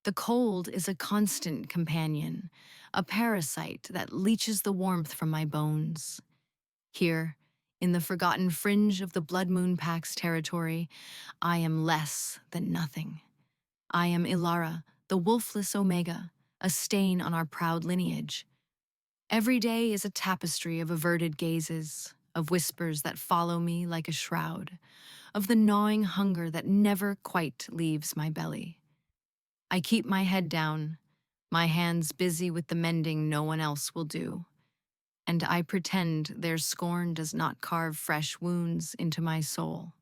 The cold is a constant companion, a parasite that leeches the warmth from my bones. Here, in the forgotten fringe of the Blood Moon Pack's territory, I am less than nothing. I am Ilara, the wolfless Omega, a stain on our proud lineage. Every day is a tapestry of averted gazes, of whispers that follow me like a shroud, of the gnawing hunger that never quite leaves my belly. I keep my head down, my hands busy with the mending no one else will do, and I pretend their scorn does not carve fresh wounds into my soul.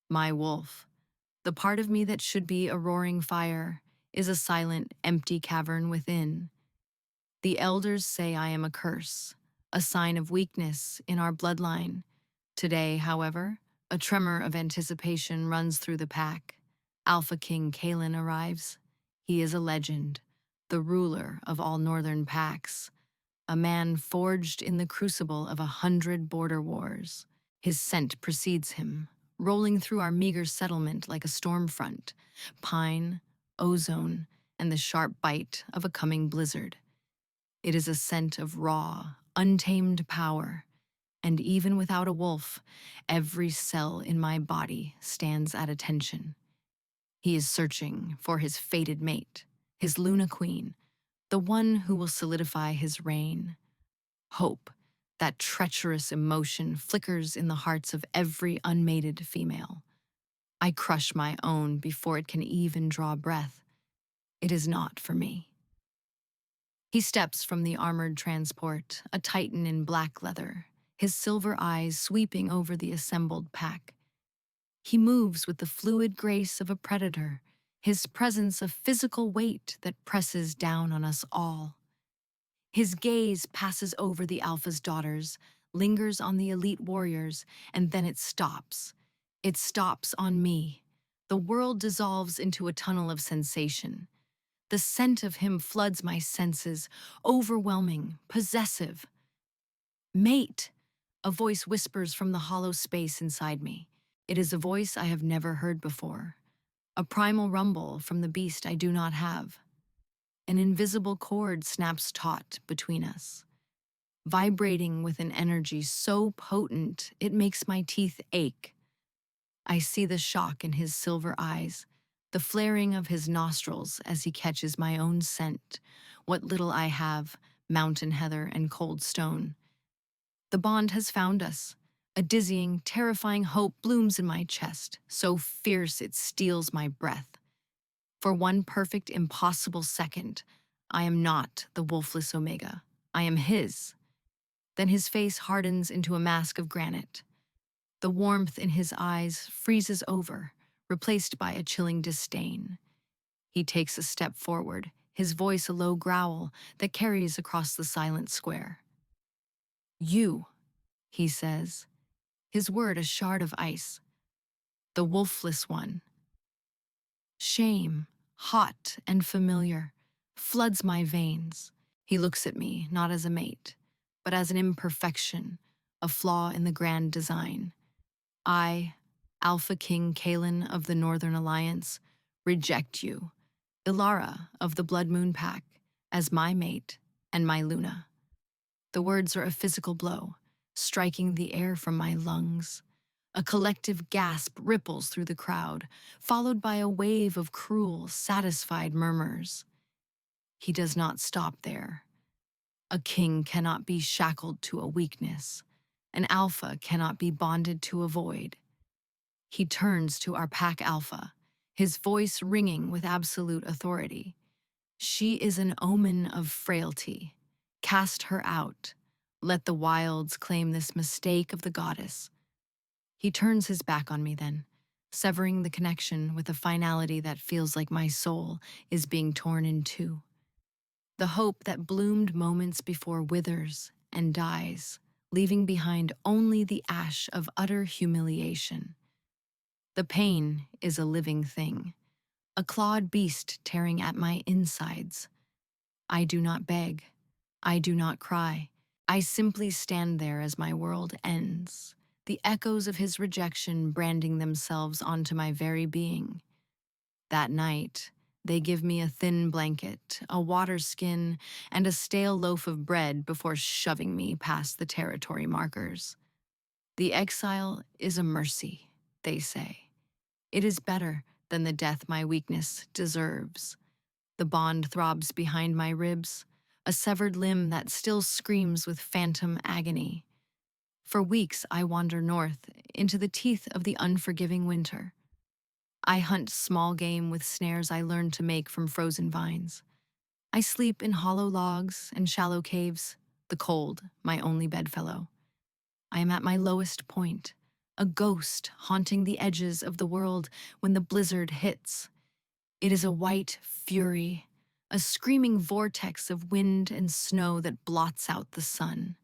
My wolf, the part of me that should be a roaring fire, is a silent, empty cavern within. The elders say I am a curse, a sign of weakness in our bloodline. Today, however, a tremor of anticipation runs through the pack. Alpha King Kalen arrives. He is a legend, the ruler of all northern packs, a man forged in the crucible of 100 border wars. His scent precedes him, rolling through our meager settlement like a storm front, pine, ozone, and the sharp bite of a coming blizzard. It is a scent of raw, untamed power, and even without a wolf, every cell in my body stands at attention. He is searching for his fated mate, his Luna Queen, the one who will solidify his reign. Hope, that treacherous emotion, flickers in the hearts of every unmated female. I crush my own before it can even draw breath. It is not for me. He steps from the armored transport, a titan in black leather, his silver eyes sweeping over the assembled pack. He moves with the fluid grace of a predator, his presence a physical weight that presses down on us all. His gaze passes over the Alpha's daughters, lingers on the elite warriors, and then it stops. It stops on me. The world dissolves into a tunnel of sensation. The scent of him floods my senses, overwhelming, possessive. Mate! A voice whispers from the hollow space inside me. It is a voice I have never heard before. A primal rumble from the beast I do not have. An invisible cord snaps taut between us, vibrating with an energy so potent it makes my teeth ache. I see the shock in his silver eyes, the flaring of his nostrils as he catches my own scent, what little I have, mountain heather and cold stone. The bond has found us. A dizzying, terrifying hope blooms in my chest, so fierce it steals my breath. For one perfect, impossible second, I am not the wolfless Omega. I am his. Then his face hardens into a mask of granite. The warmth in his eyes freezes over, replaced by a chilling disdain. He takes a step forward, his voice a low growl that carries across the silent square. You, he says, his word a shard of ice. The wolfless one. Shame, hot and familiar, floods my veins. He looks at me not as a mate, but as an imperfection, a flaw in the grand design. I, Alpha King Kalen of the Northern Alliance, reject you, Ilara of the Blood Moon Pack, as my mate and my Luna. The words are a physical blow, striking the air from my lungs. A collective gasp ripples through the crowd, followed by a wave of cruel, satisfied murmurs. He does not stop there. A king cannot be shackled to a weakness. An alpha cannot be bonded to a void. He turns to our pack alpha, his voice ringing with absolute authority. She is an omen of frailty. Cast her out. Let the wilds claim this mistake of the goddess. He turns his back on me then, severing the connection with a finality that feels like my soul is being torn in two. The hope that bloomed moments before withers and dies, leaving behind only the ash of utter humiliation. The pain is a living thing, a clawed beast tearing at my insides. I do not beg. I do not cry. I simply stand there as my world ends, the echoes of his rejection branding themselves onto my very being. That night, They give me a thin blanket, a water skin, and a stale loaf of bread before shoving me past the territory markers. The exile is a mercy, they say. It is better than the death my weakness deserves. The bond throbs behind my ribs, a severed limb that still screams with phantom agony. For weeks I wander north into the teeth of the unforgiving winter. I hunt small game with snares I learned to make from frozen vines. I sleep in hollow logs and shallow caves, the cold, my only bedfellow. I am at my lowest point, a ghost haunting the edges of the world when the blizzard hits. It is a white fury, a screaming vortex of wind and snow that blots out the sun.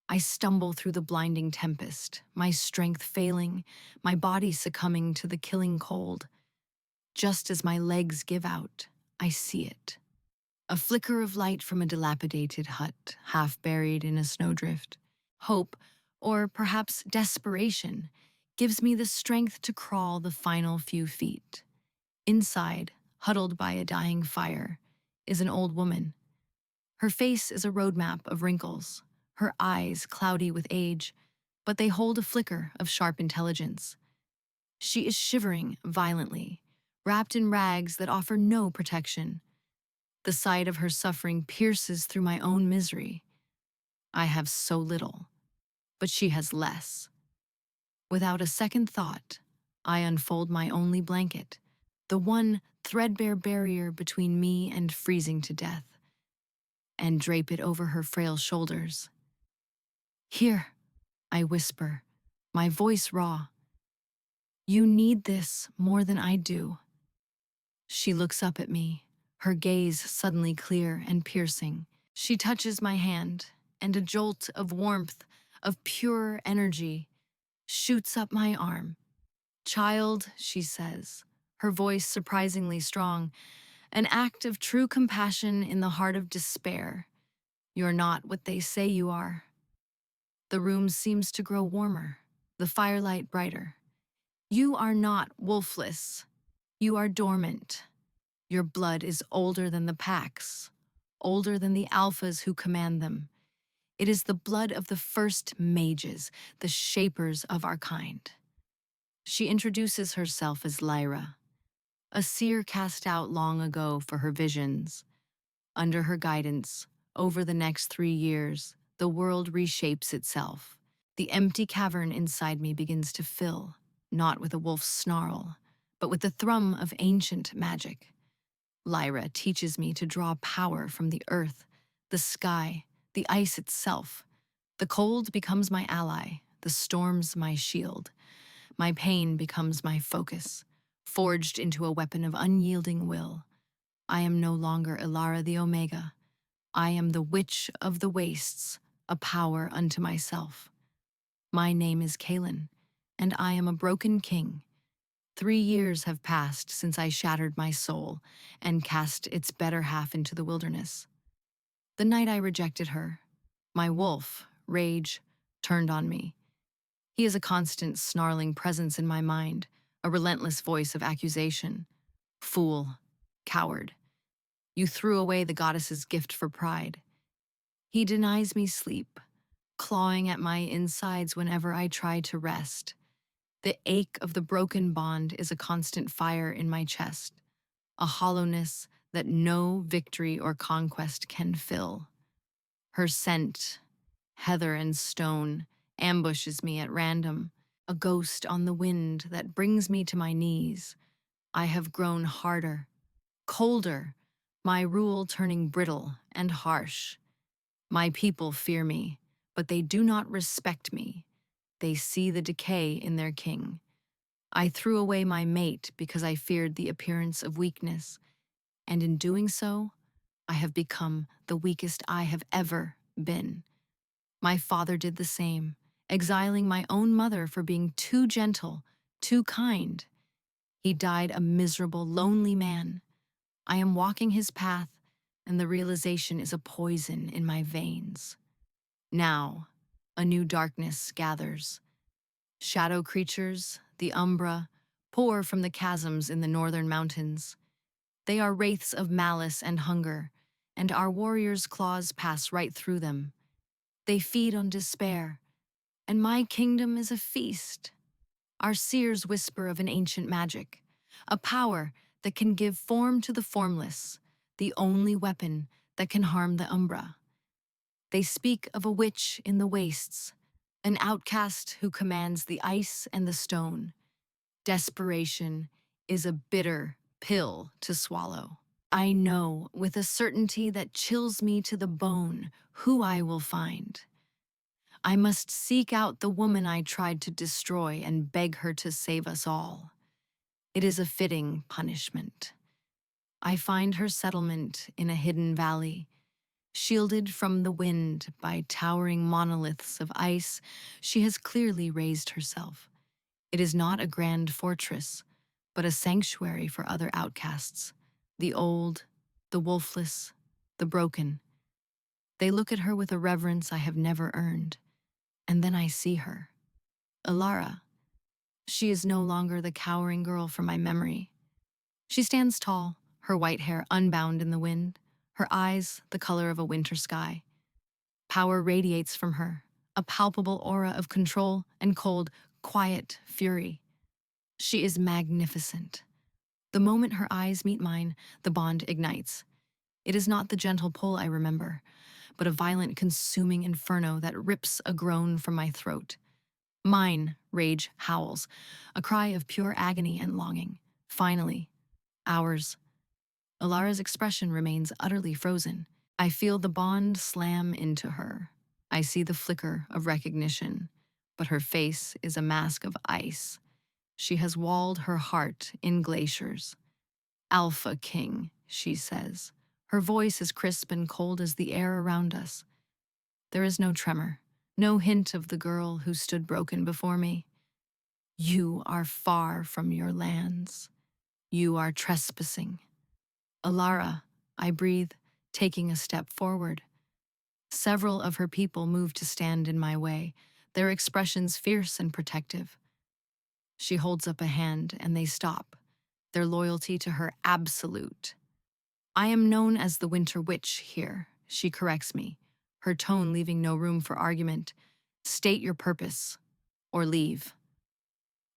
I stumble through the blinding tempest, my strength failing, my body succumbing to the killing cold. Just as my legs give out, I see it. A flicker of light from a dilapidated hut, half buried in a snowdrift. Hope, or perhaps desperation, gives me the strength to crawl the final few feet. Inside, huddled by a dying fire, is an old woman. Her face is a roadmap of wrinkles, her eyes cloudy with age, but they hold a flicker of sharp intelligence. She is shivering violently, wrapped in rags that offer no protection. The sight of her suffering pierces through my own misery. I have so little, but she has less. Without a second thought, I unfold my only blanket, the one threadbare barrier between me and freezing to death, and drape it over her frail shoulders. Here, I whisper, my voice raw. You need this more than I do. She looks up at me, her gaze suddenly clear and piercing. She touches my hand, and a jolt of warmth, of pure energy, shoots up my arm. Child, she says, her voice surprisingly strong, an act of true compassion in the heart of despair. You're not what they say you are. The room seems to grow warmer, the firelight brighter. You are not wolfless. You are dormant. Your blood is older than the packs, older than the alphas who command them. It is the blood of the first mages, the shapers of our kind. She introduces herself as Lyra, a seer cast out long ago for her visions. Under her guidance, over the next 3 years, the world reshapes itself. The empty cavern inside me begins to fill, not with a wolf's snarl, but with the thrum of ancient magic. Lyra teaches me to draw power from the earth, the sky, the ice itself. The cold becomes my ally, the storms my shield. My pain becomes my focus, forged into a weapon of unyielding will. I am no longer Ilara the Omega. I am the Witch of the Wastes, a power unto myself. My name is Kaelin, and I am a broken king. 3 years have passed since I shattered my soul and cast its better half into the wilderness. The night I rejected her, my wolf, Rage, turned on me. He is a constant snarling presence in my mind, a relentless voice of accusation. Fool, coward, you threw away the goddess's gift for pride. He denies me sleep, clawing at my insides whenever I try to rest. The ache of the broken bond is a constant fire in my chest, a hollowness that no victory or conquest can fill. Her scent, heather and stone, ambushes me at random, a ghost on the wind that brings me to my knees. I have grown harder, colder, my rule turning brittle and harsh. My people fear me, but they do not respect me. They see the decay in their king. I threw away my mate because I feared the appearance of weakness, and in doing so, I have become the weakest I have ever been. My father did the same, exiling my own mother for being too gentle, too kind. He died a miserable, lonely man. I am walking his path, and the realization is a poison in my veins. Now, a new darkness gathers. Shadow creatures, the Umbra, pour from the chasms in the northern mountains. They are wraiths of malice and hunger, and our warriors' claws pass right through them. They feed on despair, and my kingdom is a feast. Our seers whisper of an ancient magic, a power that can give form to the formless, the only weapon that can harm the Umbra. They speak of a witch in the wastes, an outcast who commands the ice and the stone. Desperation is a bitter pill to swallow. I know with a certainty that chills me to the bone who I will find. I must seek out the woman I tried to destroy and beg her to save us all. It is a fitting punishment. I find her settlement in a hidden valley. Shielded from the wind by towering monoliths of ice, she has clearly raised herself. It is not a grand fortress, but a sanctuary for other outcasts, the old, the wolfless, the broken. They look at her with a reverence I have never earned. And then I see her. Alara. She is no longer the cowering girl from my memory. She stands tall, her white hair unbound in the wind, her eyes the color of a winter sky. Power radiates from her, a palpable aura of control and cold, quiet fury. She is magnificent. The moment her eyes meet mine, the bond ignites. It is not the gentle pull I remember, but a violent consuming inferno that rips a groan from my throat. Mine, rage howls, a cry of pure agony and longing. Finally, ours. Alara's expression remains utterly frozen. I feel the bond slam into her. I see the flicker of recognition, but her face is a mask of ice. She has walled her heart in glaciers. Alpha King, she says. Her voice is crisp and cold as the air around us. There is no tremor, no hint of the girl who stood broken before me. You are far from your lands. You are trespassing. Alara, I breathe, taking a step forward. Several of her people move to stand in my way, their expressions fierce and protective. She holds up a hand and they stop, their loyalty to her absolute. I am known as the Winter Witch here, she corrects me, her tone leaving no room for argument. State your purpose, or leave.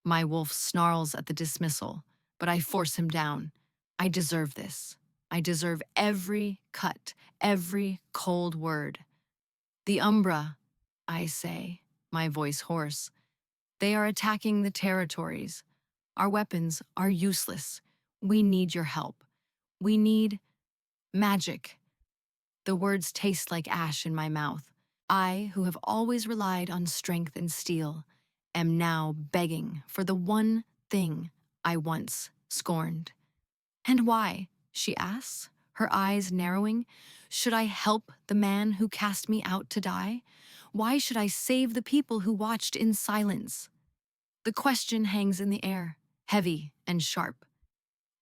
My wolf snarls at the dismissal, but I force him down. I deserve this. I deserve every cut, every cold word. The Umbra, I say, my voice hoarse. They are attacking the territories. Our weapons are useless. We need your help. We need magic. The words taste like ash in my mouth. I, who have always relied on strength and steel, am now begging for the one thing I once scorned. And why? She asks, her eyes narrowing. Should I help the man who cast me out to die? Why should I save the people who watched in silence? The question hangs in the air, heavy and sharp.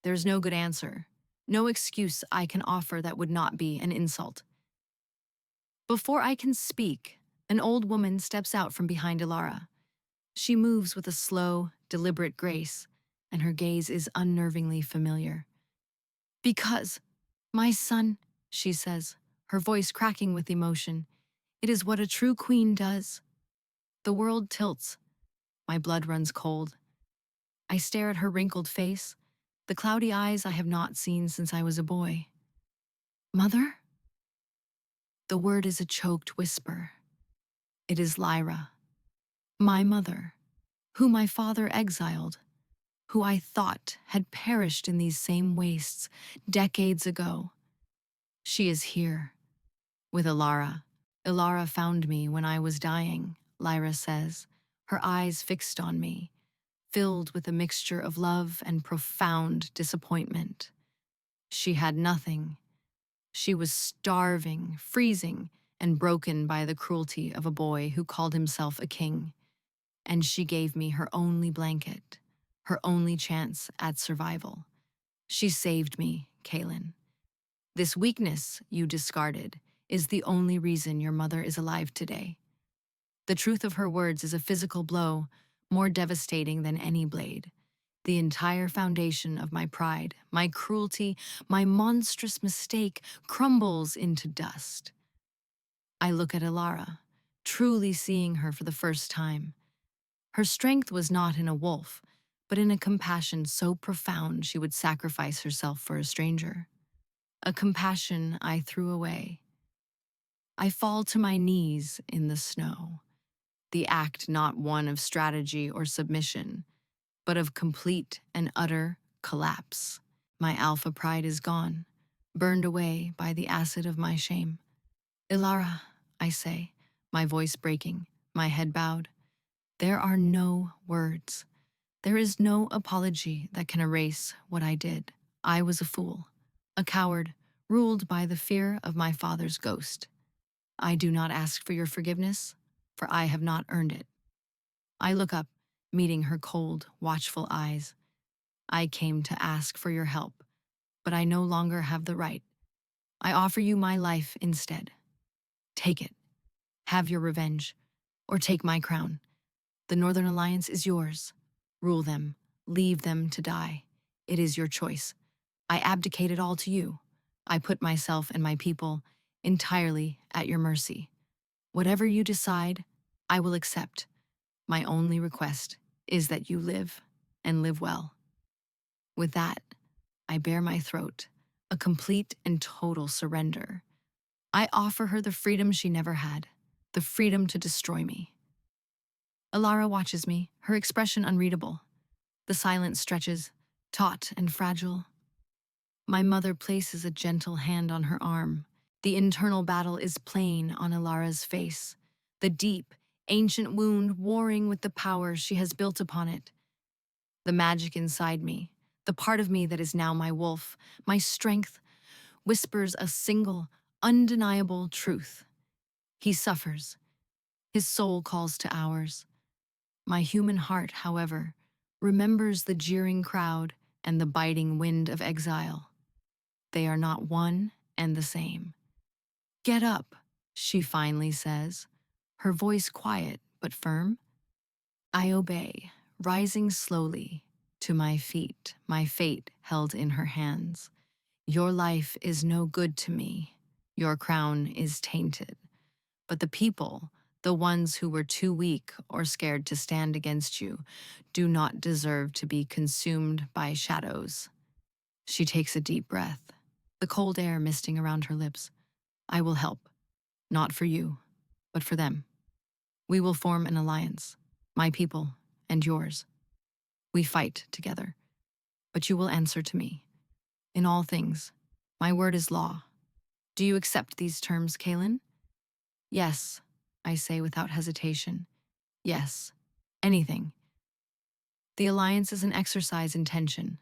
There's no good answer, no excuse I can offer that would not be an insult. Before I can speak, an old woman steps out from behind Alara. She moves with a slow, deliberate grace, and her gaze is unnervingly familiar. Because, my son, she says, her voice cracking with emotion, it is what a true queen does. The world tilts. My blood runs cold. I stare at her wrinkled face, the cloudy eyes I have not seen since I was a boy. Mother? The word is a choked whisper. It is Lyra, my mother, who my father exiled, who I thought had perished in these same wastes decades ago. She is here, with Alara. Alara found me when I was dying, Lyra says, her eyes fixed on me, filled with a mixture of love and profound disappointment. She had nothing. She was starving, freezing, and broken by the cruelty of a boy who called himself a king. And she gave me her only blanket, her only chance at survival. She saved me, Kaelin. This weakness you discarded is the only reason your mother is alive today. The truth of her words is a physical blow, more devastating than any blade. The entire foundation of my pride, my cruelty, my monstrous mistake crumbles into dust. I look at Ilara, truly seeing her for the first time. Her strength was not in a wolf, but in a compassion so profound she would sacrifice herself for a stranger. A compassion I threw away. I fall to my knees in the snow, the act not one of strategy or submission, but of complete and utter collapse. My alpha pride is gone, burned away by the acid of my shame. Ilara, I say, my voice breaking, my head bowed. There are no words. There is no apology that can erase what I did. I was a fool, a coward, ruled by the fear of my father's ghost. I do not ask for your forgiveness, for I have not earned it. I look up, meeting her cold, watchful eyes. I came to ask for your help, but I no longer have the right. I offer you my life instead. Take it. Have your revenge, or take my crown. The Northern Alliance is yours. Rule them. Leave them to die. It is your choice. I abdicate it all to you. I put myself and my people entirely at your mercy. Whatever you decide, I will accept. My only request is that you live, and live well. With that, I bare my throat, a complete and total surrender. I offer her the freedom she never had, the freedom to destroy me. Ilara watches me, her expression unreadable. The silence stretches, taut and fragile. My mother places a gentle hand on her arm. The internal battle is plain on Ilara's face, the deep, ancient wound warring with the power she has built upon it. The magic inside me, the part of me that is now my wolf, my strength, whispers a single, undeniable truth. He suffers. His soul calls to ours. My human heart, however, remembers the jeering crowd and the biting wind of exile. They are not one and the same. Get up, she finally says, her voice quiet but firm. I obey, rising slowly to my feet, my fate held in her hands. Your life is no good to me. Your crown is tainted. But the people, the ones who were too weak or scared to stand against you, do not deserve to be consumed by shadows. She takes a deep breath, the cold air misting around her lips. I will help, not for you, but for them. We will form an alliance, my people and yours. We fight together, but you will answer to me. In all things, my word is law. Do you accept these terms, Kaelin? Yes, I say without hesitation. Yes, anything. The alliance is an exercise in tension.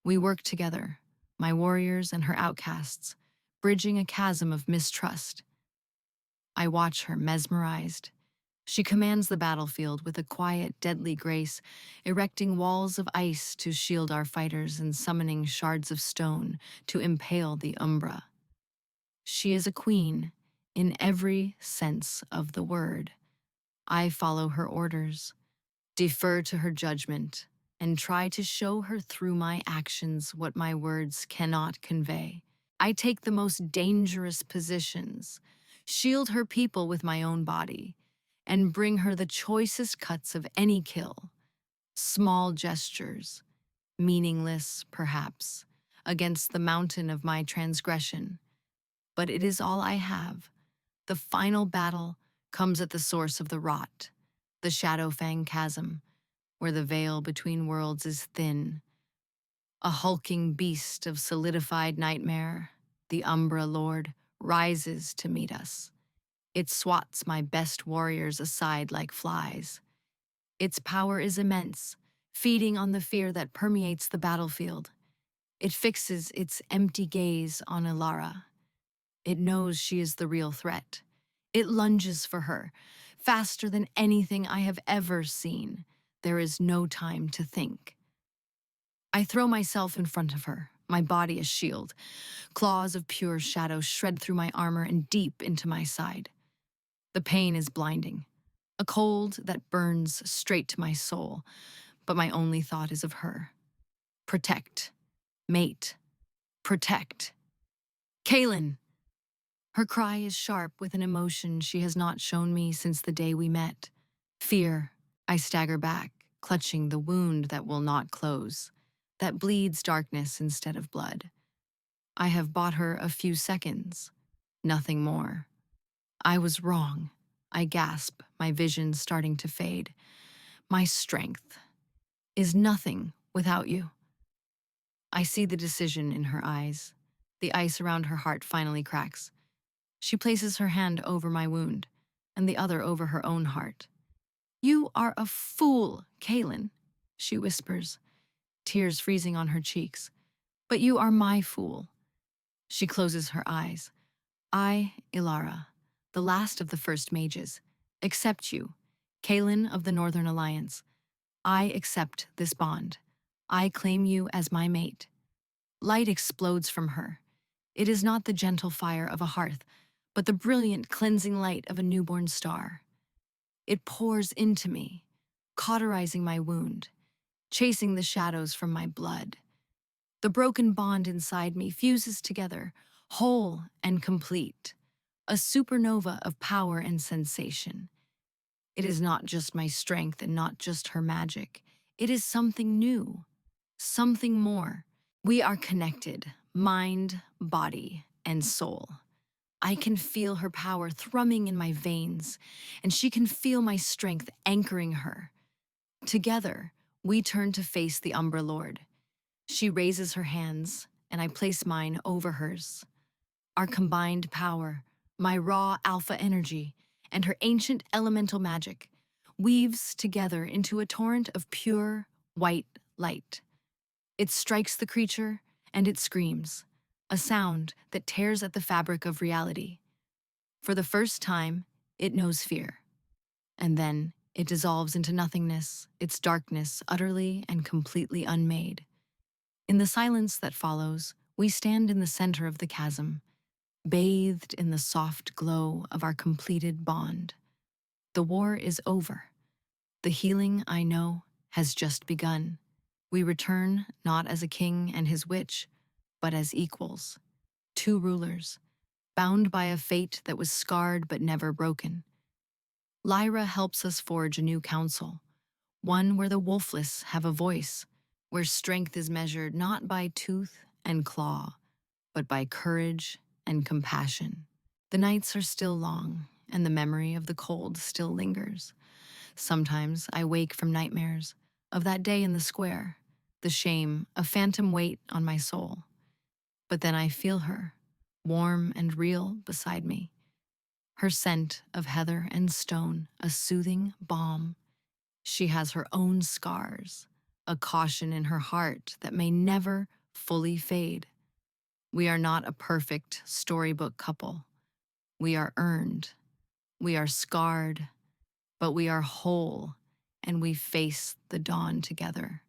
We work together, my warriors and her outcasts, bridging a chasm of mistrust. I watch her mesmerized. She commands the battlefield with a quiet, deadly grace, erecting walls of ice to shield our fighters and summoning shards of stone to impale the Umbra. She is a queen, in every sense of the word. I follow her orders, defer to her judgment, and try to show her through my actions what my words cannot convey. I take the most dangerous positions, shield her people with my own body, and bring her the choicest cuts of any kill. Small gestures, meaningless perhaps, against the mountain of my transgression. But it is all I have. The final battle comes at the source of the rot, the Shadowfang chasm, where the veil between worlds is thin. A hulking beast of solidified nightmare, the Umbra Lord, rises to meet us. It swats my best warriors aside like flies. Its power is immense, feeding on the fear that permeates the battlefield. It fixes its empty gaze on Ilara. It knows she is the real threat. It lunges for her, faster than anything I have ever seen. There is no time to think. I throw myself in front of her, my body a shield. Claws of pure shadow shred through my armor and deep into my side. The pain is blinding, a cold that burns straight to my soul, but my only thought is of her, Protect. Mate. Protect. Kaelin! Her cry is sharp with an emotion she has not shown me since the day we met. Fear. I stagger back, clutching the wound that will not close, that bleeds darkness instead of blood. I have bought her a few seconds, nothing more. I was wrong. I gasp, my vision starting to fade. My strength is nothing without you. I see the decision in her eyes. The ice around her heart finally cracks. She places her hand over my wound and the other over her own heart. You are a fool, Kaelin, she whispers, tears freezing on her cheeks. But you are my fool. She closes her eyes. I, Ilara, the last of the first mages, accept you, Kaelin of the Northern Alliance. I accept this bond. I claim you as my mate. Light explodes from her. It is not the gentle fire of a hearth, but the brilliant, cleansing light of a newborn star. It pours into me, cauterizing my wound, chasing the shadows from my blood. The broken bond inside me fuses together, whole and complete, a supernova of power and sensation. It is not just my strength and not just her magic. It is something new, something more. We are connected, mind, body, and soul. I can feel her power thrumming in my veins, and she can feel my strength anchoring her. Together, we turn to face the Umbra Lord. She raises her hands, and I place mine over hers. Our combined power, my raw alpha energy, and her ancient elemental magic, weaves together into a torrent of pure, white light. It strikes the creature, and it screams, a sound that tears at the fabric of reality. For the first time, it knows fear. And then it dissolves into nothingness, its darkness utterly and completely unmade. In the silence that follows, we stand in the center of the chasm, bathed in the soft glow of our completed bond. The war is over. The healing, I know, has just begun. We return not as a king and his witch, but as equals, two rulers, bound by a fate that was scarred but never broken. Lyra helps us forge a new council, one where the wolfless have a voice, where strength is measured not by tooth and claw, but by courage and compassion. The nights are still long, and the memory of the cold still lingers. Sometimes I wake from nightmares of that day in the square, the shame, a phantom weight on my soul. But then I feel her, warm and real beside me. Her scent of heather and stone, a soothing balm. She has her own scars, a caution in her heart that may never fully fade. We are not a perfect storybook couple. We are earned. We are scarred, but we are whole, and we face the dawn together.